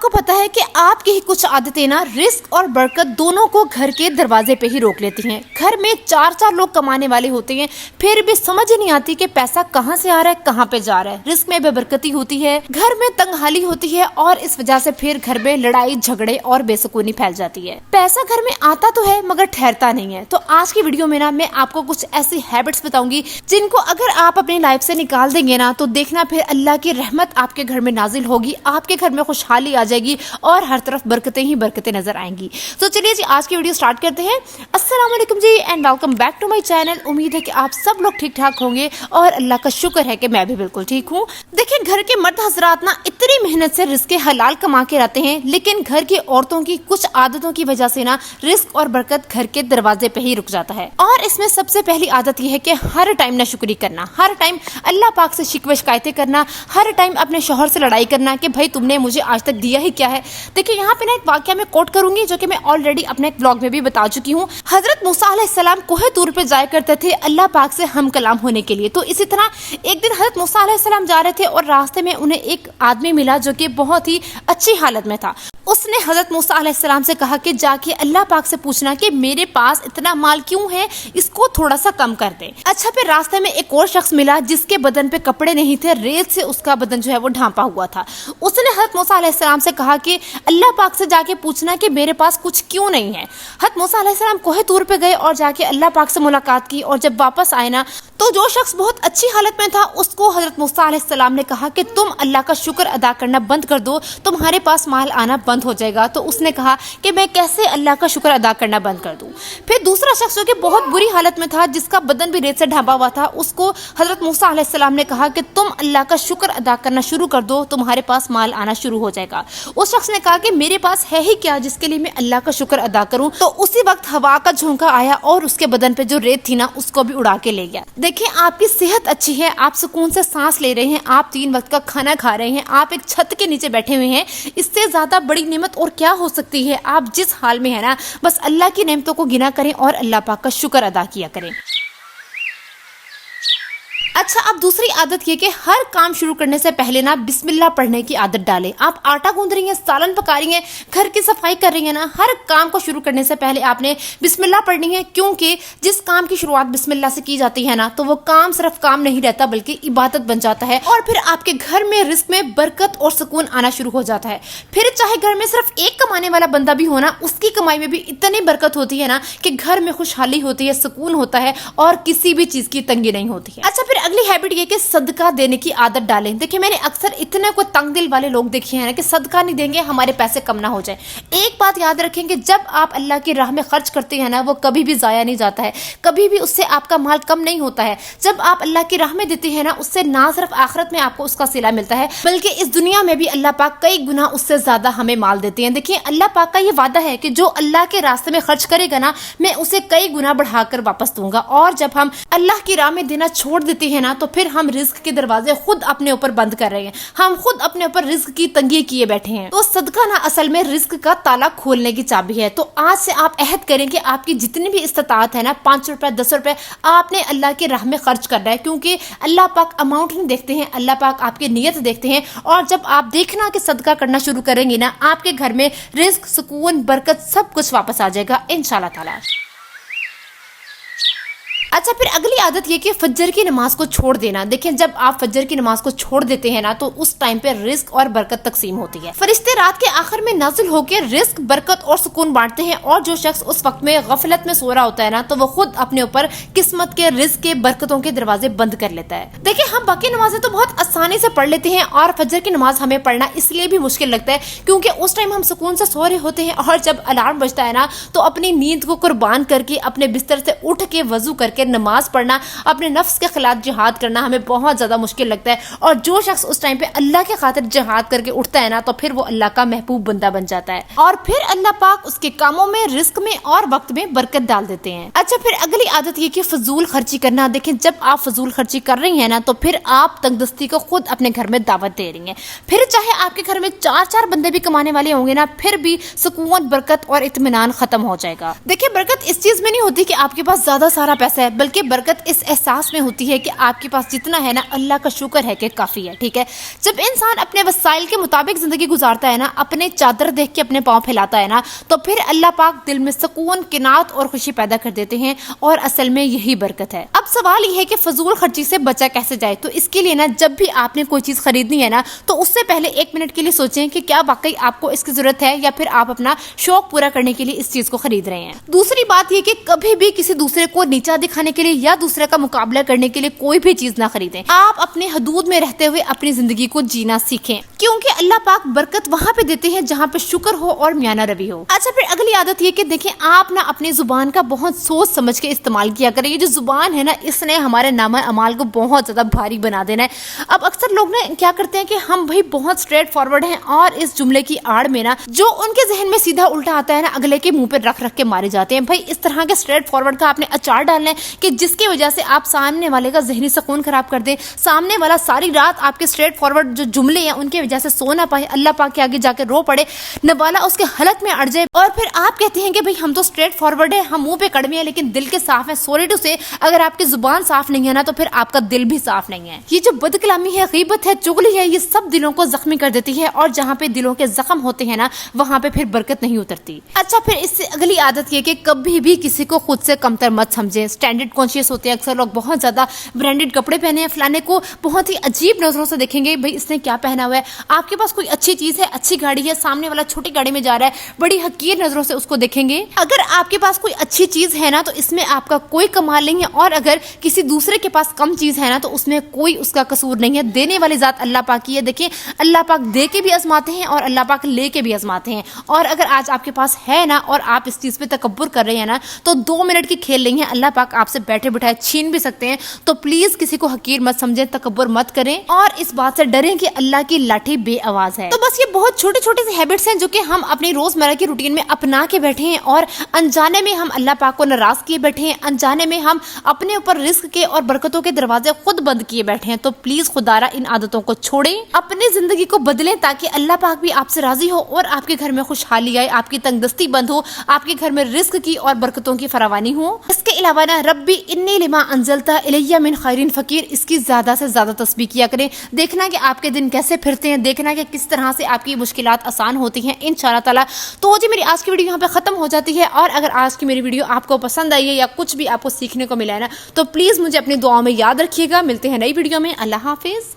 आपको पता है कि आपकी ही कुछ आदतें ना रिस्क और बरकत दोनों को घर के दरवाजे पे ही रोक लेती हैं। घर में चार लोग कमाने वाले होते हैं, फिर भी समझ ही नहीं आती कि पैसा कहाँ से आ रहा है, कहाँ पे जा रहा है। रिस्क में बेबरकती होती है, घर में तंगहाली होती है और इस वजह से फिर घर में लड़ाई झगड़े और बेसुकूनी फैल जाती है। पैसा घर में आता तो है मगर ठहरता नहीं है। तो आज की वीडियो में ना मैं आपको कुछ ऐसी हैबिट्स बताऊंगी जिनको अगर आप अपनी लाइफ से निकाल देंगे ना तो देखना फिर अल्लाह की रहमत आपके घर में नाजिल होगी, आपके घर में खुशहाली आ जाएगी और हर तरफ बरकतें ही बरकतें नजर आएंगी। तो चलिए जी आज की वीडियो स्टार्ट करते हैं। अस्सलाम वालेकुम जी and welcome back to my channel. उम्मीद है कि आप सब लोग ठीक ठाक होंगे और अल्लाह का शुक्र है कि मैं भी बिल्कुल ठीक हूँ। देखिए घर के मर्द हजरात ना इतनी मेहनत से रिस्क हलाल कमा के रहते हैं, लेकिन घर की औरतों की कुछ आदतों की वजह से ना रिस्क और बरकत घर के दरवाजे पे ही रुक जाता है। और इसमें सबसे पहली आदत यह है कि हर टाइम नाशुक्री करना, हर टाइम अल्लाह पाक से शिकवे शिकायतें करना, हर टाइम अपने शौहर से लड़ाई करना कि भाई तुमने मुझे आज तक दिया ही क्या है। देखिए यहाँ पे ना एक वाकया मैं कोट करूंगी जो कि मैं ऑलरेडी अपने एक ब्लॉग में भी बता चुकी हूँ। हजरत मूसा अलैहिस्सलाम कोहे तूर पे जाया करते थे अल्लाह पाक से हम कलाम होने के लिए। तो इसी तरह एक दिन हजरत मूसा अलैहिस्सलाम जा रहे थे और रास्ते में उन्हें एक आदमी मिला जो कि बहुत ही अच्छी हालत में था। उसने हजरत मूसा अलैहिस्सलाम से कहा कि जाके अल्लाह पाक से पूछना कि मेरे पास इतना माल क्यों है, इसको थोड़ा सा कम कर दे। अच्छा फिर रास्ते में एक और शख्स मिला जिसके बदन पे कपड़े नहीं थे, रेत से उसका बदन जो है वो ढांपा हुआ था। उसने हजरत मूसा अलैहिस्सलाम से कहा कि अल्लाह पाक से जाके पूछना कि मेरे पास कुछ क्यों नहीं है। हजरत मूसा अलैहिस्सलाम कोहे तूर पे गए और जाके अल्लाह पाक से मुलाकात की और जब वापस आए ना तो जो शख्स बहुत अच्छी हालत में था उसको हजरत मूसा अलैहिस्सलाम ने कहा कि तुम अल्लाह का शुक्र अदा करना बंद कर दो, तुम्हारे पास माल आना बंद हो जाएगा। तो उसने कहा कि मैं कैसे अल्लाह का शुक्र अदा करना बंद कर दूं। फिर दूसरा शख्स जो कि बहुत बुरी हालत में था, जिसका बदन भी रेत से ढांपा हुआ था, उसको हजरत मूसा अलैहिस्सलाम ने कहा कि तुम अल्लाह का शुक्र अदा करना शुरू कर दो, तुम्हारे पास माल आना शुरू हो जाएगा। उस शख्स ने कहा कि मेरे पास है ही क्या जिसके लिए मैं अल्लाह का शुक्र अदा करूं। तो उसी वक्त हवा का झोंका आया और उसके बदन पे जो रेत थी ना उसको भी उड़ा के ले गया। देखिए आपकी सेहत अच्छी है, आप सुकून से सांस ले रहे हैं, आप 3 वक्त का खाना खा रहे हैं, आप एक छत के नीचे बैठे हुए हैं, इससे ज्यादा बड़ी नेमत और क्या हो सकती है। आप जिस हाल में है ना बस अल्लाह की नेमतों को गिना करें और अल्लाह पाक का शुक्र अदा किया करें। अच्छा अब दूसरी आदत ये कि हर काम शुरू करने से पहले ना बिस्मिल्लाह पढ़ने की आदत डालें। आप आटा गूंद रही हैं, सालन पका रही हैं, घर की सफाई कर रही हैं ना, हर काम को शुरू करने से पहले आपने बिस्मिल्लाह पढ़नी है, क्योंकि जिस काम की शुरुआत बिस्मिल्लाह से की जाती है ना तो वो काम सिर्फ काम नहीं रहता बल्कि इबादत बन जाता है और फिर आपके घर में रिस्क में बरकत और सुकून आना शुरू हो जाता है। फिर चाहे घर में सिर्फ एक कमाने वाला बंदा भी हो ना, उसकी कमाई में भी इतनी बरकत होती है ना कि घर में खुशहाली होती है, सुकून होता है और किसी भी चीज की तंगी नहीं होती है। अच्छा फिर अगली हैबिट ये कि सदका देने की आदत डालें। देखिए मैंने अक्सर इतने कोई तंग दिल वाले लोग देखे हैं ना कि सदका नहीं देंगे हमारे पैसे कम ना हो जाए। एक बात याद रखेंगे, जब आप अल्लाह की राह में खर्च करते हैं ना वो कभी भी जाया नहीं जाता है, कभी भी उससे आपका माल कम नहीं होता है। जब आप अल्लाह की राह में देते हैं ना उससे ना सिर्फ आखिरत में आपको उसका सिला मिलता है बल्कि इस दुनिया में भी अल्लाह पाक कई गुना उससे ज्यादा हमें माल देते हैं। देखिए अल्लाह पाक का ये वादा है कि जो अल्लाह के रास्ते में खर्च करेगा ना मैं उसे कई गुना बढ़ाकर वापस दूंगा। और जब हम अल्लाह की राह में देना छोड़ देते हैं ना तो फिर हम रिस्क के दरवाजे खुद अपने ऊपर बंद कर रहे हैं, हम खुद अपने ऊपर रिस्क की तंगी किए बैठे हैं। तो सदका ना असल में रिस्क का ताला खोलने की चाबी है। तो आज से आप अहद करें कि आपकी जितनी भी इस्तात है ना 5 रुपए 10 रुपए आपने अल्लाह की राह में खर्च करना है, क्योंकि अल्लाह पाक अमाउंट नहीं देखते हैं, अल्लाह पाक आपकी नीयत देखते हैं। और जब आप देखना कि सदका करना शुरू करेंगे ना आपके घर में रिस्क सुकून बरकत सब कुछ वापस आ जाएगा इंशाल्लाह ताला। अच्छा फिर अगली आदत ये कि फज्र की नमाज को छोड़ देना। देखिए जब आप फज्र की नमाज को छोड़ देते हैं ना तो उस टाइम पे रिस्क और बरकत तकसीम होती है। फरिश्ते रात के आखिर में नाजिल होकर रिस्क बरकत और सुकून बांटते हैं और जो शख्स उस वक्त में गफलत में सो रहा होता है ना तो वो खुद अपने ऊपर किस्मत के रिस्क के बरकतों के दरवाजे बंद कर लेता है। देखिए हम बाकी नमाजें तो बहुत आसानी से पढ़ लेते हैं और फज्र की नमाज हमें पढ़ना इसलिए भी मुश्किल लगता है क्योंकि उस टाइम हम सुकून से सो रहे होते हैं और जब अलार्म बजता है ना तो अपनी नींद को कुर्बान करके अपने बिस्तर से उठ के वजू करके नमाज पढ़ना, अपने नफ्स के खिलाफ जिहाद करना हमें बहुत ज्यादा मुश्किल लगता है। और जो शख्स उस टाइम पे अल्लाह के खातिर जिहाद करके उठता है ना तो फिर वो अल्लाह का महबूब बंदा बन जाता है और फिर अल्लाह पाक उसके कामों में रिस्क में और वक्त में बरकत डाल देते हैं। अच्छा फिर अगली आदत ये कि फजूल खर्ची करना। देखिए जब आप फजूल खर्ची कर रही हैं ना तो फिर आप तंगदस्ती को खुद अपने घर में दावत दे रही हैं। फिर चाहे आपके घर में 4 बंदे भी कमाने वाले होंगे ना फिर भी सुकून बरकत और इत्मीनान खत्म हो जाएगा। देखिए बरकत इस चीज में नहीं होती कि आपके पास ज्यादा सारा पैसा है, बल्कि बरकत इस एहसास में होती है कि आपके पास जितना है ना, अल्लाह का शुक्र है कि काफ़ी है। ठीक है, जब इंसान अपने वसाइल के मुताबिक ज़िंदगी गुजारता है ना, अपने चादर देख के अपने पाँव फैलाता है ना, तो फिर अल्लाह पाक दिल में सुकून, किनात और खुशी पैदा कर देते हैं, और असल में यही बरकत है। अब सवाल ये है कि फजूल खर्ची से बचा कैसे जाए। तो इसके लिए ना, जब भी आपने कोई चीज़ खरीदनी है ना, तो उससे पहले 1 मिनट के लिए सोचें कि क्या वाकई आपको इसकी जरूरत है, या फिर आप अपना शौक पूरा करने के लिए इस चीज को खरीद रहे हैं। दूसरी बात ये कि कभी भी किसी दूसरे को नीचा दिखाने के लिए या दूसरे का मुकाबला करने के लिए कोई भी चीज ना खरीदें। आप अपने हदूद में रहते हुए अपनी जिंदगी को जीना सीखें, क्योंकि अल्लाह पाक बरकत वहाँ पे देते हैं जहाँ पे शुक्र हो और म्याना रवि हो। अच्छा, फिर अगली आदत ये कि देखें, आप ना अपनी जुबान का बहुत सोच समझ के इस्तेमाल किया करें। ये जो जुबान है ना, इसने हमारे नामा अमाल को बहुत ज्यादा भारी बना देना है। अब अक्सर लोग ना क्या करते हैं कि हम भाई बहुत स्ट्रेट फॉरवर्ड हैं, और इस जुमले की आड़ में ना जो उनके जहन में सीधा उल्टा आता है ना, अगले के मुंह पे रख रख के मारे जाते हैं। भाई इस तरह के स्ट्रेट फॉरवर्ड का आपने अचार डालना है कि जिसकी वजह से आप सामने वाले का जहनी सुकून खराब कर दें, सामने वाला सारी रात आपके स्ट्रेट फॉरवर्ड जो जुमले हैं उनकी वजह से सो ना पाए, अल्लाह पाक के आगे जाके रो पड़े, नवाला उसके हालत में अड़ जाए, और फिर आप कहते हैं कि भाई हम तो स्ट्रेट फॉरवर्ड है, हम मुंह पे कड़वे हैं लेकिन दिल के साफ है। सॉरी टू से, अगर आपकी जुबान साफ नहीं है ना, तो फिर आपका दिल भी साफ नहीं है। ये जो बदकलामी है, गीबत है, चुगली है, ये सब दिलों को जख्मी कर देती है, और जहाँ पे दिलों के जख्म होते हैं ना, वहाँ पे फिर बरकत नहीं उतरती। अच्छा, फिर इससे अगली आदत ये कि कभी भी किसी को खुद से कमतर मत समझें। स्टैंडर्ड कॉन्शियस होते हैं अक्सर लोग, बहुत ज्यादा ब्रांडेड कपड़े पहने हैं, फलाने को बहुत ही अजीब नजरों से देखेंगे, भाई इसने क्या पहना हुआ है। आपके पास कोई अच्छी चीज है, अच्छी गाड़ी है, सामने वाला छोटी गाड़ी में जा रहा है, बड़ी हकीर नजरों से उसको देखेंगे। अगर आपके पास कोई अच्छी चीज है ना, तो इसमें आपका कोई कमाल नहीं है, और अगर किसी दूसरे के पास कम चीज है ना, तो उसमें कोई उसका कसूर नहीं है। देने वाली जात अल्लाह पाक की है। देखिए, अल्लाह पाक दे के भी आजमाते हैं और अल्लाह पाक ले के भी आजमाते हैं। और अगर आज आपके पास है ना, और आप इस चीज पे तकब्बुर कर रहे हैं ना, तो 2 मिनट की खेल नहीं है, अल्लाह पाक आपसे बैठे बिठाए छीन भी सकते हैं। तो प्लीज किसी को हकीर मत समझें, तकब्बुर मत करें, और इस बात से डरें कि अल्लाह की लाठी बेआवाज है। तो बस ये बहुत छोटे छोटे से हैबिट्स हैं जो कि हम अपनी रोजमर्रा की रूटीन में अपना के बैठे हैं, और अनजाने में हम अल्लाह पाक को नाराज किए बैठे हैं, अनजाने में हम अपने ऊपर रिस्क के और बरकतों के दरवाजे खुद बंद किए बैठे हैं। तो प्लीज खुदारा इन आदतों को छोड़ें, अपनी जिंदगी को बदलें, ताकि अल्लाह पाक भी आपसे राजी हो और आपके घर में खुशहाली आए, आपकी तंगदस्ती बंद हो, आपके घर में रिस्क की और बरकतों की फरावानी हो। इसके अलावा ना, रब्बी इन्नी लिमा अंजलता इलैया मिन खैरिन फकीर, इसकी ज्यादा से ज्यादा तस्बीह किया करें। देखना कि आपके दिन कैसे फिरते हैं, देखना कि किस तरह से आपकी मुश्किलात आसान होती हैं इंशाअल्लाह ताला। तो जी, मेरी आज की वीडियो यहाँ पे खत्म हो जाती है, और अगर आज की मेरी वीडियो आपको पसंद आई है या कुछ भी आपको सीखने को मिला है ना, तो प्लीज मुझे अपनी दुआओं में याद रखिएगा। मिलते हैं नई वीडियो में। अल्लाह हाफिज।